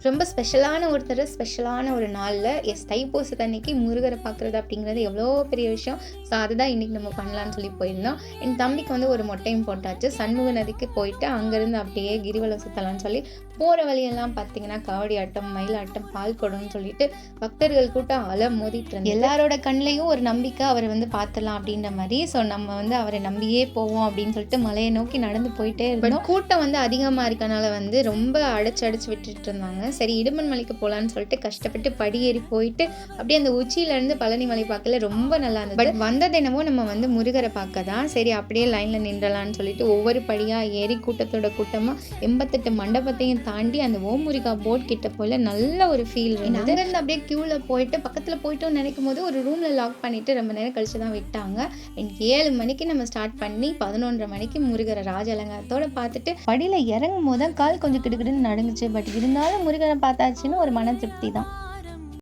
ரொம்ப ஸ்பெஷலான ஒருத்தர், ஸ்பெஷலான ஒரு நாள்ல தைப்பூசத்து அன்னைக்கு முருகரை பார்க்குறது அப்படிங்கிறது எவ்வளோ பெரிய விஷயம். ஸோ அதுதான் இன்னைக்கு நம்ம பண்ணலான்னு சொல்லி போயிருந்தோம். என் தம்பிக்கு வந்து ஒரு மொட்டையும் போட்டாச்சு. சண்முக நதிக்கு போயிட்டு அங்கேருந்து அப்படியே கிரிவலம் சுற்றலான்னு சொல்லி போகிற வழியெல்லாம் பார்த்தீங்கன்னா காவடி ஆட்டம், மயிலாட்டம், பால் குடம்னு சொல்லிட்டு பக்தர்கள் கூட்டம் அலை மோதிட்டு இருந்தது. எல்லாரோட கண்ணிலையும் ஒரு நம்பிக்கை அவரை வந்து பார்த்துடலாம் அப்படின்ற மாதிரி. ஸோ நம்ம வந்து அவரை நம்பியே போவோம் அப்படின்னு சொல்லிட்டு மலையை நோக்கி நடந்து போயிட்டே இருந்தோம். கூட்டம் வந்து அதிகமாக இருக்கனால வந்து ரொம்ப அடைச்சு விட்டுட்டு இருந்தாங்க. சரி இடுமன் மலைக்கு போகலான்னு சொல்லிட்டு கஷ்டப்பட்டு படி ஏறி போயிட்டு அப்படியே அந்த உச்சியிலேருந்து பழனி மலை பார்க்கல ரொம்ப நல்லா இருந்தது. பட் வந்தது என்னவோ நம்ம வந்து முருகரை பார்க்க தான். சரி அப்படியே லைனில் நின்றலான்னு சொல்லிட்டு ஒவ்வொரு படியாக ஏறி கூட்டத்தோட கூட்டமாக 88 மண்டபத்தையும் தாண்டி அந்த ஓம் முருகா போர்ட் கிட்ட போல நல்ல ஒரு ஃபீல் இருந்தது. அங்கேருந்து அப்படியே க்யூவில் போயிட்டு பக்கத்தில் போயிட்டோம்னு நினைக்கும் போது ஒரு ரூமில் லாக் பண்ணிவிட்டு ரொம்ப நேரம் கழிச்சு தான் விட்டாங்க. எனக்கு 7 மணிக்கு நம்ம ஸ்டார்ட் பண்ணி 11:30 மணிக்கு முருகரை ராஜ அலங்காரத்தோடு பார்த்துட்டு படியில் இறங்கும் போது தான் கால் கொஞ்சம் கிடுகிடுன்னு நடுங்குச்சு. பட் இருந்தாலும் முருகரை பார்த்தாச்சுன்னு ஒரு மன திருப்தி தான்.